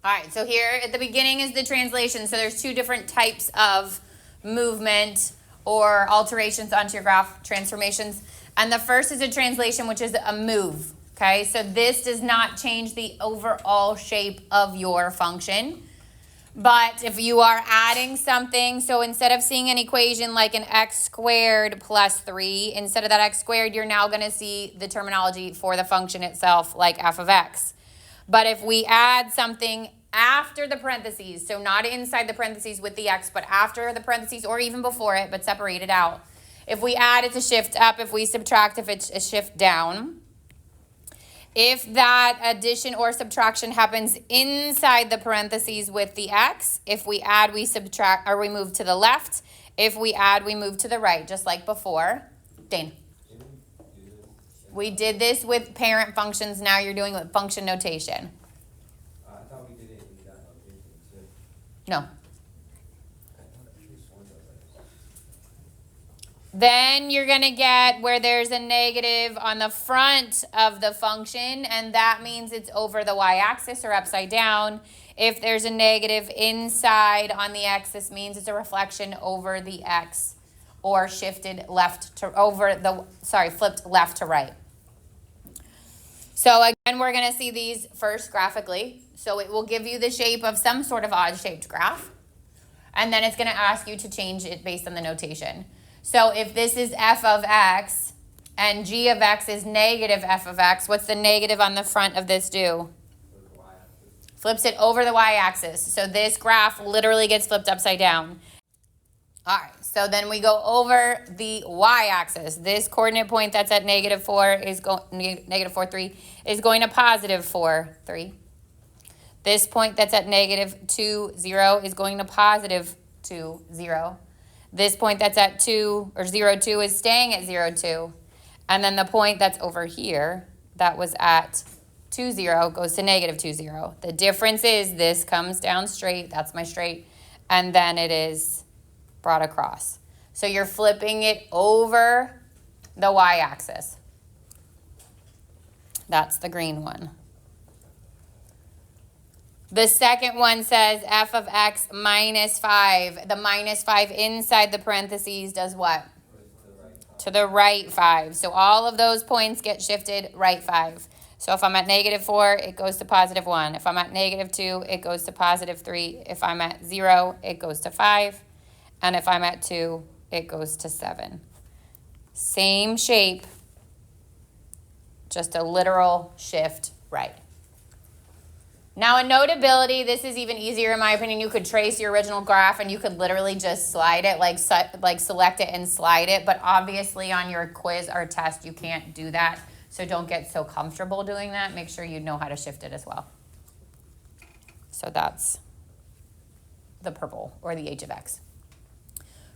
All right, so here at the beginning is the translation. So there's two different types of movement or alterations onto your graph, transformations. And the first is a translation, which is a move. Okay, so this does not change the overall shape of your function. But if you are adding something, so instead of seeing an equation like an x squared plus 3, instead of that x squared, you're now going to see the terminology for the function itself, like f of x. But if we add something after the parentheses, so not inside the parentheses with the x, but after the parentheses or even before it, but separate it out. If we add, it's a shift up. If we subtract, if it's a shift down. If that addition or subtraction happens inside the parentheses with the x, if we add, we subtract, or we move to the left. If we add, we move to the right, just like before. Dane. We did this with parent functions. Now you're doing it with function notation. I thought we did it in that notation too. No. Then you're going to get where there's a negative on the front of the function, and that means it's over the y-axis or upside down. If there's a negative inside on the x, this means it's a reflection over the x or shifted left to flipped left to right. So again, we're going to see these first graphically. So it will give you the shape of some sort of odd-shaped graph, and then it's going to ask you to change it based on the notation. So if this is f of x and g of x is negative f of x, what's the negative on the front of this do? Flips it over the y-axis. So this graph literally gets flipped upside down. All right, so then we go over the y-axis. This coordinate point that's at negative 4 is negative 4, 3 is going to positive 4, 3. This point that's at negative 2, 0 is going to positive 2, 0. This point that's at 2 or 0, 2 is staying at 0, 2. And then the point that's over here that was at 2, 0 goes to negative 2, 0. The difference is this comes down straight. That's my straight. And then it is brought across. So you're flipping it over the y-axis. That's the green one. The second one says f of x minus 5. The minus 5 inside the parentheses does what? To the right 5. So all of those points get shifted right 5. So if I'm at negative 4, it goes to positive 1. If I'm at negative 2, it goes to positive 3. If I'm at 0, it goes to 5. And if I'm at 2, it goes to 7. Same shape, just a literal shift right. Now in Notability, this is even easier in my opinion. You could trace your original graph and you could literally just slide it, like select it and slide it. But obviously on your quiz or test, you can't do that. So don't get so comfortable doing that. Make sure you know how to shift it as well. So that's the purple or the h of x.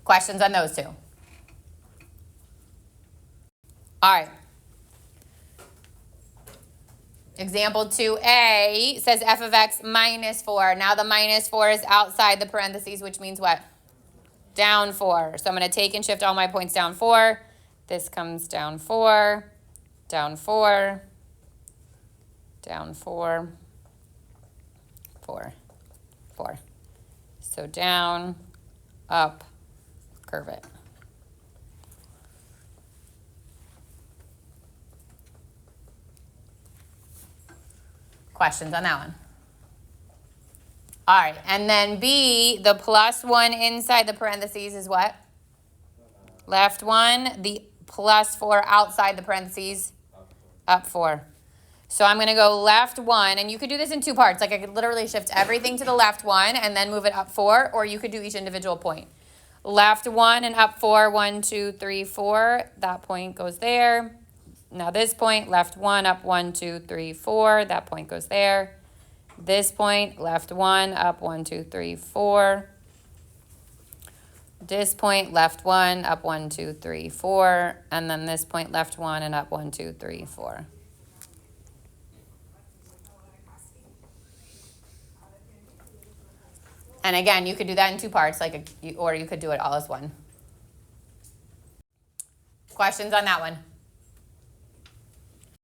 Questions on those two? All right. Example 2a says f of x minus 4. Now the minus 4 is outside the parentheses, which means what? Down 4. So I'm going to take and shift all my points down 4. This comes down 4, down 4, down 4, 4, 4. So down, up, curve it. Questions on that one? All right, and then B, the plus 1 inside the parentheses is what? Left 1. The plus 4 outside the parentheses, up 4. So I'm going to go left 1, and you could do this in two parts. Like I could literally shift everything to the left 1 and then move it up 4, or you could do each individual point. Left 1 and up 4, 1, 2, 3, 4. That point goes there. Now this point, left 1, up 1, 2, 3, 4. That point goes there. This point, left 1, up 1, 2, 3, 4. This point, left 1, up 1, 2, 3, 4. And then this point, left 1 and up 1, 2, 3, 4. And again, you could do that in two parts, or you could do it all as one. Questions on that one?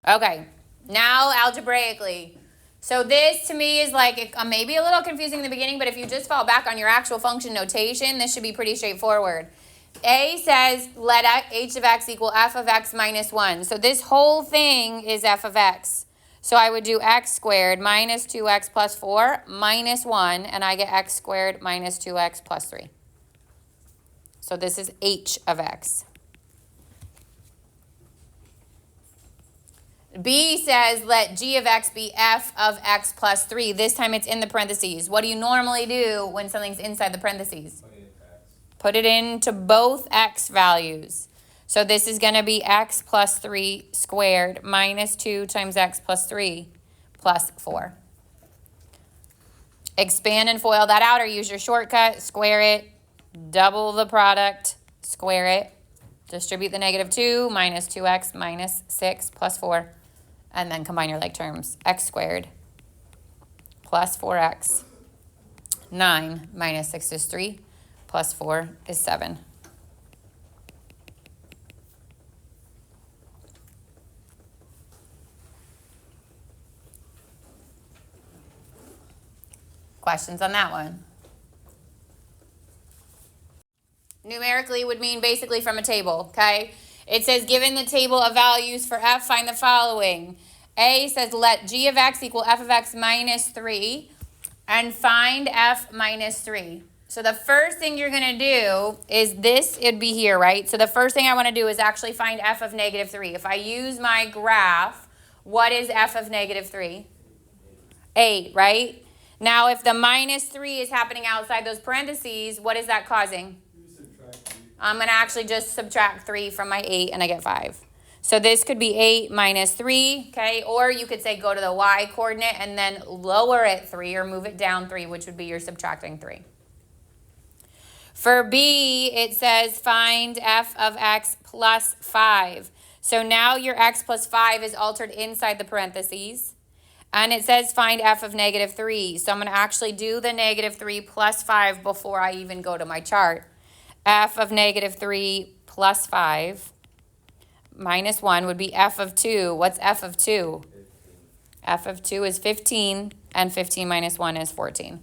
Okay, now algebraically. So this to me is like maybe a little confusing in the beginning, but if you just fall back on your actual function notation, this should be pretty straightforward. A says let h of x equal f of x minus 1. So this whole thing is f of x. So I would do x squared minus 2x plus 4 minus 1, and I get x squared minus 2x plus 3. So this is h of x. B says let g of x be f of x plus 3. This time it's in the parentheses. What do you normally do when something's inside the parentheses? Put it into both x values. So this is going to be x plus 3 squared minus 2 times x plus 3 plus 4. Expand and FOIL that out or use your shortcut. Square it. Double the product. Square it. Distribute the negative 2 minus 2x minus 6 plus 4. And then combine your like terms. X squared plus 4x. 9 minus 6 is 3 plus 4 is 7. Questions on that one? Numerically would mean basically from a table, okay? It says given the table of values for f, find the following. A says let g of x equal f of x minus 3 and find f minus 3. So the first thing you're going to do is this, it'd be here, right? So the first thing I want to do is actually find f of negative 3. If I use my graph, what is f of negative 3? 8, right? Now, if the minus 3 is happening outside those parentheses, what is that causing? I'm going to actually just subtract 3 from my 8, and I get 5. So this could be 8 minus 3, okay? Or you could say go to the y coordinate and then lower it 3 or move it down 3, which would be you're subtracting 3. For B, it says find f of x plus 5. So now your x plus 5 is altered inside the parentheses. And it says find f of negative 3. So I'm going to actually do the negative 3 plus 5 before I even go to my chart. F of negative 3 plus 5 minus 1 would be f of 2. What's f of 2? 15. F of 2 is 15, and 15 minus 1 is 14.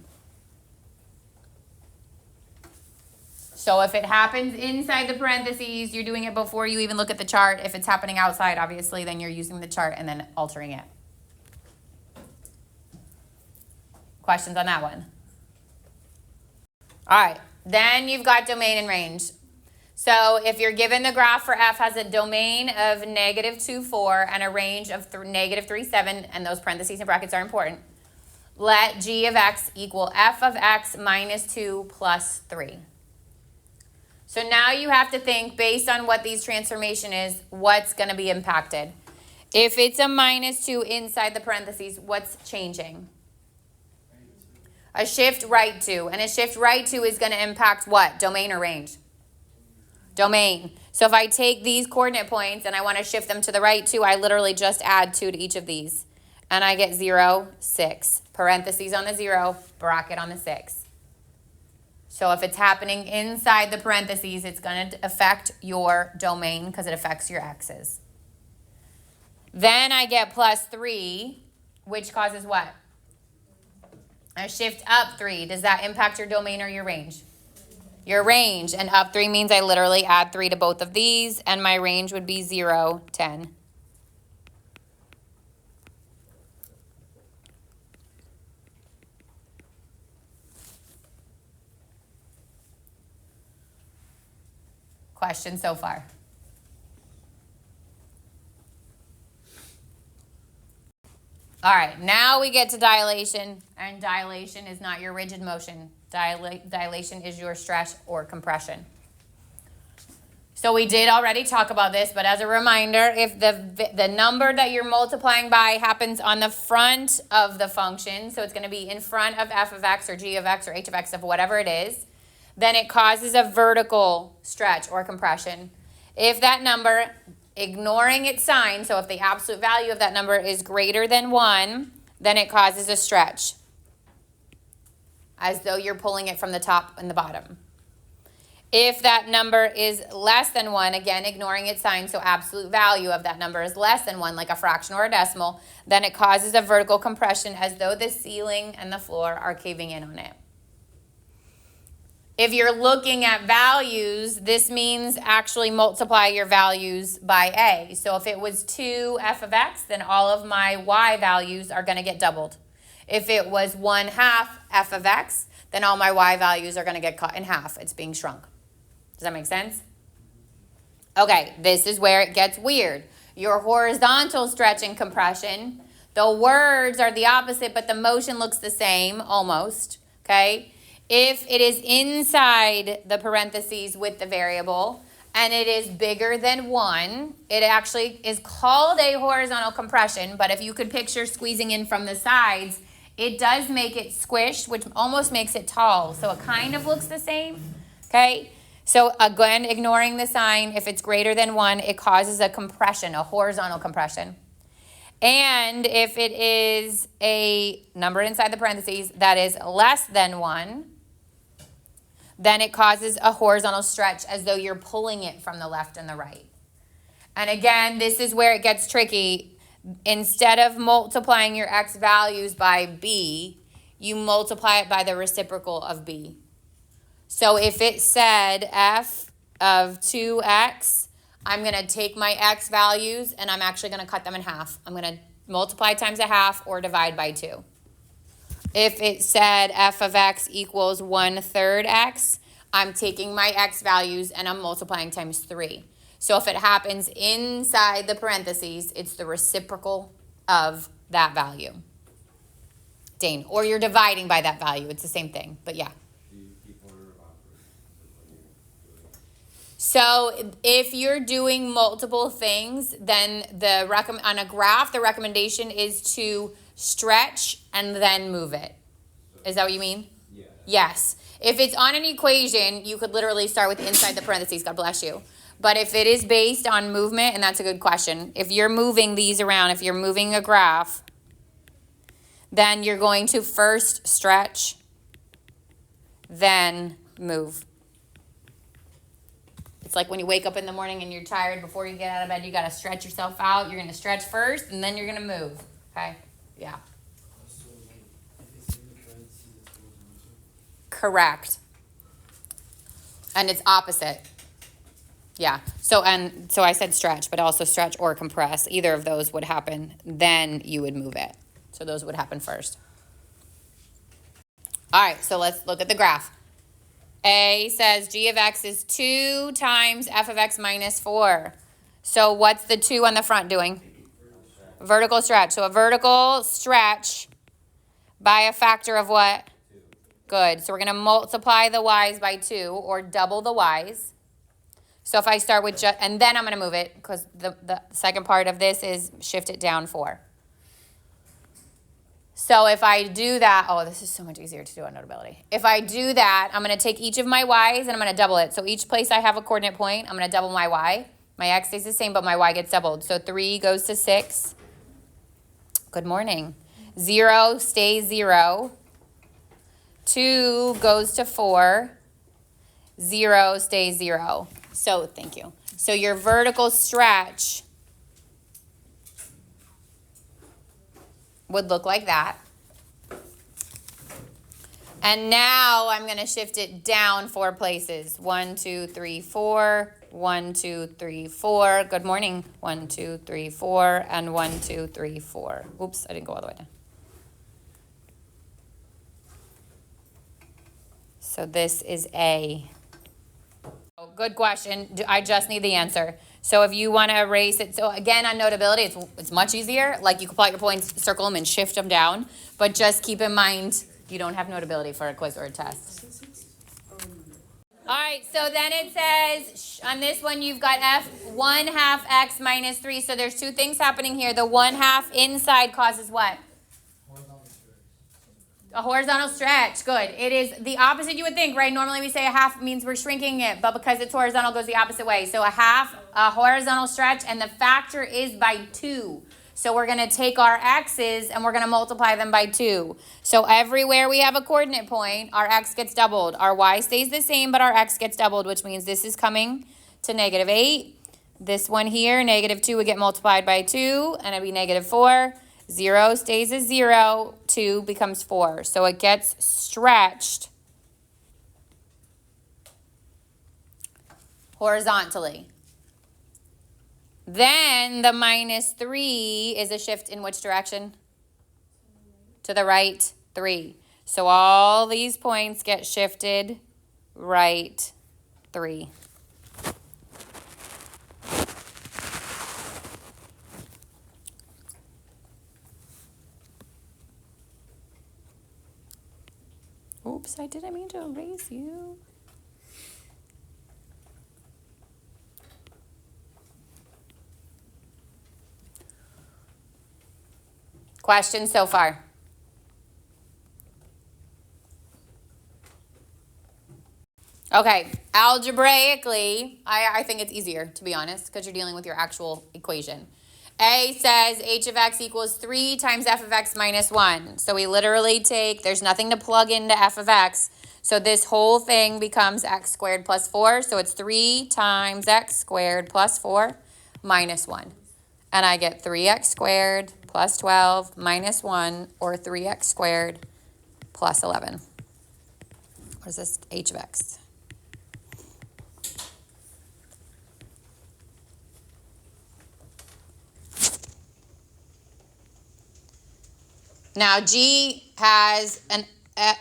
So if it happens inside the parentheses, you're doing it before you even look at the chart. If it's happening outside, obviously, then you're using the chart and then altering it. Questions on that one? All right, then you've got domain and range. So if you're given the graph for f has a domain of negative 2, 4 and a range of negative 3, 7, and those parentheses and brackets are important, let g of x equal f of x minus 2 plus 3. So now you have to think based on what these transformation is, what's going to be impacted. If it's a minus 2 inside the parentheses, what's changing? A shift right to. And a shift right to is going to impact what? Domain or range? Domain. So if I take these coordinate points and I want to shift them to the right 2, I literally just add 2 to each of these. And I get 0, 6. Parentheses on the 0, bracket on the 6. So if it's happening inside the parentheses, it's going to affect your domain because it affects your x's. Then I get plus 3, which causes what? A shift up 3. Does that impact your domain or your range? Your range. And up 3 means I literally add 3 to both of these, and my range would be 0, 10. Questions so far? All right, now we get to dilation, and dilation is not your rigid motion. Dilation is your stretch or compression. So we did already talk about this, but as a reminder, if the number that you're multiplying by happens on the front of the function, so it's going to be in front of f of x or g of x or h of x of whatever it is, then it causes a vertical stretch or compression. If that number, ignoring its sign, so if the absolute value of that number is greater than 1, then it causes a stretch, as though you're pulling it from the top and the bottom. If that number is less than 1, again, ignoring its sign, so absolute value of that number is less than 1, like a fraction or a decimal, then it causes a vertical compression as though the ceiling and the floor are caving in on it. If you're looking at values, this means actually multiply your values by a. So if it was 2f of x, then all of my y values are going to get doubled. If it was 1/2 f of x, then all my y values are going to get cut in half. It's being shrunk. Does that make sense? Okay, this is where it gets weird. Your horizontal stretch and compression, the words are the opposite, but the motion looks the same, almost, okay? If it is inside the parentheses with the variable and it is bigger than 1, it actually is called a horizontal compression, but if you could picture squeezing in from the sides, it does make it squished, which almost makes it tall, so it kind of looks the same, okay? So again, ignoring the sign, if it's greater than 1, it causes a compression, a horizontal compression. And if it is a number inside the parentheses that is less than 1, then it causes a horizontal stretch as though you're pulling it from the left and the right. And again, this is where it gets tricky. Instead of multiplying your x values by b, you multiply it by the reciprocal of b. So if it said f of 2x, I'm going to take my x values and I'm actually going to cut them in half. I'm going to multiply times a half or divide by 2. If it said f of x equals 1/3 x, I'm taking my x values and I'm multiplying times 3. So if it happens inside the parentheses, it's the reciprocal of that value. Dane, or you're dividing by that value. It's the same thing, but yeah. So if you're doing multiple things, then on a graph, the recommendation is to stretch and then move it. Is that what you mean? Yeah. Yes. If it's on an equation, you could literally start with inside the parentheses. God bless you. But if it is based on movement, and that's a good question, if you're moving these around, if you're moving a graph, then you're going to first stretch, then move. It's like when you wake up in the morning and you're tired, before you get out of bed, you got to stretch yourself out. You're going to stretch first, and then you're going to move. Okay? Yeah. Correct. And it's opposite. Yeah. So I said stretch, but also stretch or compress. Either of those would happen. Then you would move it. So those would happen first. All right. So let's look at the graph. A says g of x is 2 times f of x minus 4. So what's the 2 on the front doing? Vertical stretch. So a vertical stretch by a factor of what? Good. So we're going to multiply the y's by 2 or double the y's. So if I start with just, and then I'm going to move it because the second part of this is shift it down 4. So if I do that, oh, this is so much easier to do on Notability. If I do that, I'm going to take each of my y's and I'm going to double it. So each place I have a coordinate point, I'm going to double my y. My x stays the same, but my y gets doubled. So 3 goes to 6. Good morning. 0 stays 0. 2 goes to 4. 0 stays 0. So thank you. So your vertical stretch would look like that. And now I'm going to shift it down 4 places. 1, 2, 3, 4. 1, 2, 3, 4. Good morning. 1, 2, 3, 4. And 1, 2, 3, 4. Oops, I didn't go all the way down. So this is A. Oh, good question. I just need the answer. So if you want to erase it, so again on Notability, it's much easier. Like you can plot your points, circle them, and shift them down. But just keep in mind, you don't have Notability for a quiz or a test. All right, so then it says, on this one, you've got f 1/2 x minus 3. So there's 2 things happening here. The 1/2 inside causes what? A horizontal stretch. Good. It is the opposite you would think, right? Normally we say a half means we're shrinking it, but because it's horizontal, it goes the opposite way. So a half, a horizontal stretch, and the factor is by 2. So we're going to take our x's and we're going to multiply them by 2. So everywhere we have a coordinate point, our x gets doubled. Our y stays the same, but our x gets doubled, which means this is coming to -8. This one here, -2 would get multiplied by 2, and it'd be -4. 0 stays as 0. 2 becomes 4. So it gets stretched horizontally. Then the -3 is a shift in which direction? To the right 3. So all these points get shifted right 3. Oops, I didn't mean to erase you. Questions so far? Okay, algebraically, I think it's easier, to be honest, because you're dealing with your actual equation. A says h of x equals 3 times f of x minus 1. So we literally take, there's nothing to plug into f of x. So this whole thing becomes x squared plus 4. So it's 3 times x squared plus 4 minus 1. And I get 3x squared plus 12 minus 1, or 3x squared plus 11. What is this? H of x. Now, G has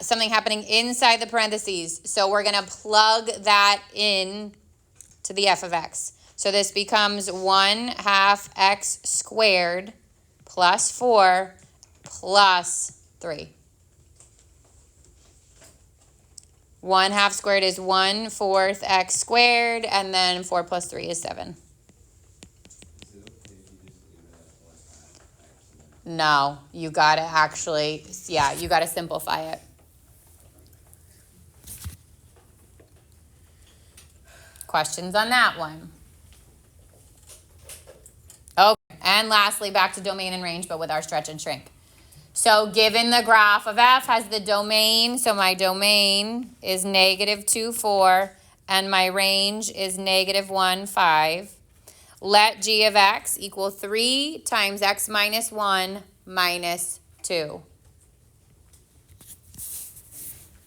something happening inside the parentheses. So we're going to plug that in to the f of x. So this becomes 1/2 x squared plus 4 plus 3. 1/2 squared is 1/4 x squared, and then 4 plus 3 is 7. No, you got to actually, yeah, you got to simplify it. Questions on that one? Okay, and lastly, back to domain and range, but with our stretch and shrink. So given the graph of f has the domain, so my domain is -2, 4, and my range is -1, 5. Let g of x equal 3 times x minus 1 minus 2.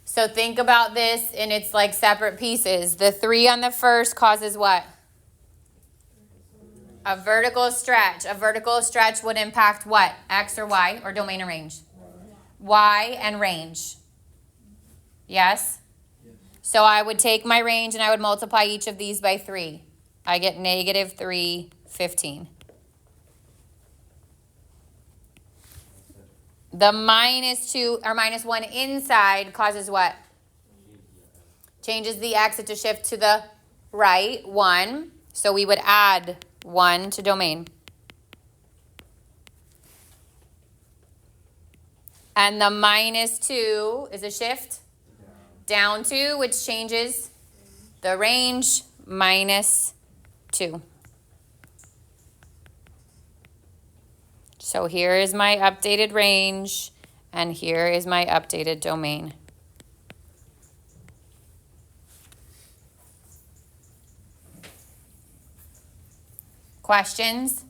So think about this in its like separate pieces. The 3 on the first causes what? A vertical stretch. A vertical stretch would impact what? X or y, or domain or range? Y and range. Yes? So I would take my range and I would multiply each of these by 3. I get -3, 15. The -2 or -1 inside causes what? Changes the x to shift to the right, 1. So we would add 1 to domain. And the -2 is a shift down 2, which changes the range, -2. So here is my updated range, and here is my updated domain. Questions?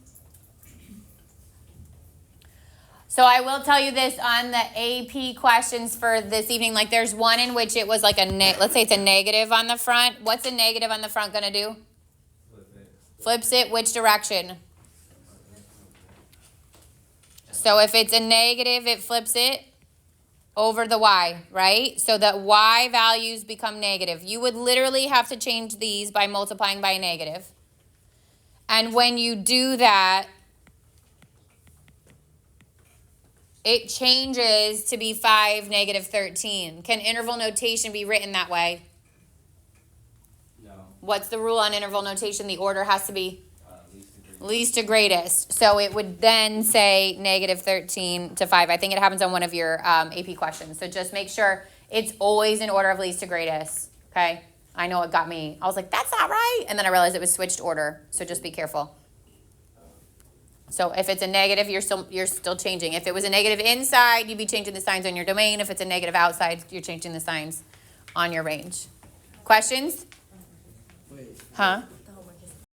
So I will tell you this on the AP questions for this evening. Like there's one in which it was like let's say it's a negative on the front. What's a negative on the front going to do? Flips it which direction? So if it's a negative, it flips it over the y, right? So that y values become negative. You would literally have to change these by multiplying by a negative. And when you do that, it changes to be 5, -13. Can interval notation be written that way? No. What's the rule on interval notation? The order has to be least to greatest. So it would then say -13 to 5. I think it happens on one of your AP questions. So just make sure it's always in order of least to greatest, okay? I know it got me. I was like, that's not right. And then I realized it was switched order. So just be careful. So if it's a negative, you're still changing. If it was a negative inside, you'd be changing the signs on your domain. If it's a negative outside, you're changing the signs on your range. Questions? Wait. Huh?